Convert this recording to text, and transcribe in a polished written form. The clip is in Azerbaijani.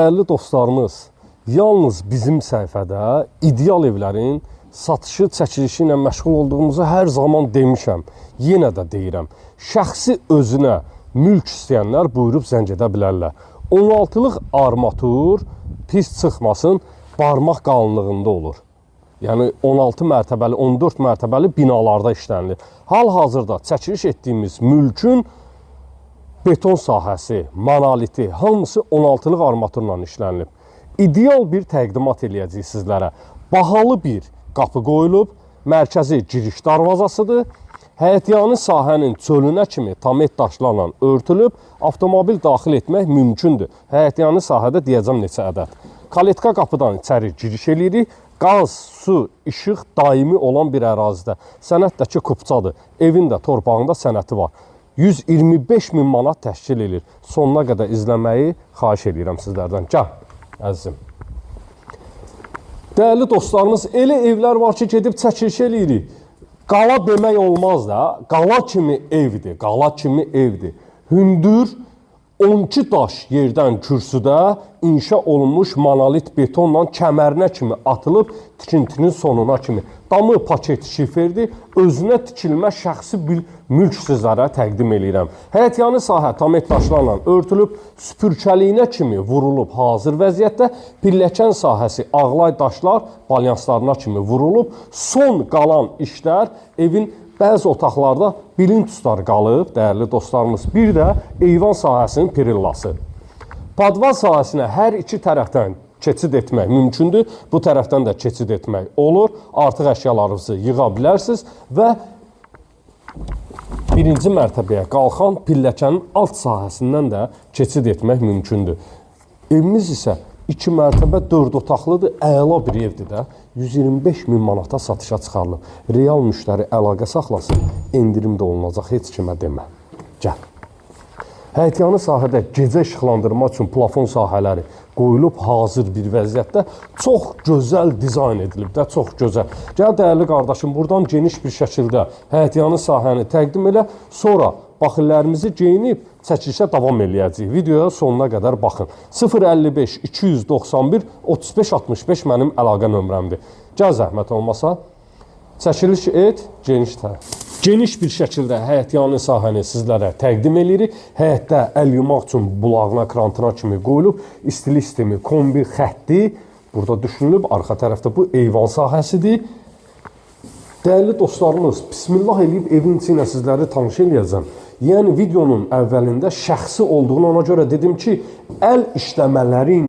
Değerli dostlarımız, yalnız bizim səhifədə ideal evlərin satışı, çəkilişi ilə məşğul olduğumuzu hər zaman demişəm. Yenə də deyirəm. Şəxsi özünə mülk istəyənlər buyurub zəng edə bilərlər. 16'lıq armatur pis çıxmasın, barmaq qalınlığında olur. Yəni 16 mərtəbəli, 14 mərtəbəli binalarda işlənilir. Hal-hazırda çəkiliş etdiyimiz mülkün beton sahəsi, monoliti, hamısı 16'lıq armaturla işlənilib. İdeal bir təqdimat eləyəcək sizlərə. Bahalı bir qapı qoyulub, mərkəzi giriş darvazasıdır. Həyətyanı sahənin çölünə kimi tamet daşlarla örtülüb, avtomobil daxil etmək mümkündür. Həyətyanı sahədə deyəcəm neçə ədəd. Kaletka qapıdan içəri giriş eləyirik. Qaz, su, işıq daimi olan bir ərazidə. Sənətdəki kupçadır. Evin də torpağında sənəti var. 125.000 manat təşkil edir. Sonuna qədər izləməyi xahiş edirəm sizlərdən. Gəl, əzizim. Dəyərli dostlarımız, elə evlər var ki, gedib çəkiliş eləyirik. Qala demək olmaz da, qala kimi evdir, qala kimi evdir. Hündür 12 daş yerdən kürsüdə inşa olunmuş monolit betonla kəmərinə kimi atılıb, tikintinin sonuna kimi. Damı paket şiferdir, özünə tikilmə şəxsi bir mülk sizlərə təqdim edirəm. Həyətyanı sahə tamet daşlarla örtülüb, süpürkəliyinə kimi vurulub hazır vəziyyətdə, pilləkən sahəsi ağlay daşlar balyanslarına kimi vurulub, son qalan işlər evin bəzi otaqlarda bilinçlər qalıb, dəyərli dostlarımız. Bir də eyvan sahəsinin perillası. Padval sahəsinə hər iki tərəfdən keçid etmək mümkündür. Bu tərəfdən də keçid etmək olur. Artıq əşyalarınızı yığa bilərsiniz və birinci mərtəbəyə qalxan pilləkənin alt sahəsindən də keçid etmək mümkündür. Evimiz isə 2 mərtəbə 4 otaqlıdır, əla bir evdir də. 125.000 manata satışa çıxarılıb. Real müştəri əlaqə saxlasın, endirim də olunacaq, heç kimə demə. Gəl. Həyətyanı sahədə gecə işıqlandırma üçün plafon sahələri qoyulub hazır bir vəziyyətdə çox gözəl dizayn edilib də, çox gözəl. Gəl dəyərli qardaşım, buradan geniş bir şəkildə həyətyanı sahəni təqdim elə, sonra baxillərimizi geyinib çəkilişə davam eləyəcəyik. Videoya sonuna qədər baxın. 055 291 35 65 mənim əlaqə nömrəmdir. Gəl zəhmət olmasa, çəkiliş et, geniş bir şəkildə həyətyanı sahəni sizlərə təqdim edirik. Həyətdə əl yumaq üçün bulağına, krantına kimi qoyulub, istilik sistemi, kombi xətti burada düşünülüb. Arxa tərəfdə bu eyvan sahəsidir. Dəyərli dostlarımız, bismillah eləyib evin içi ilə sizləri tanış eləyəcəm. Yəni videonun əvvəlində şəxsi olduğunu ona görə dedim ki, əl işləmələri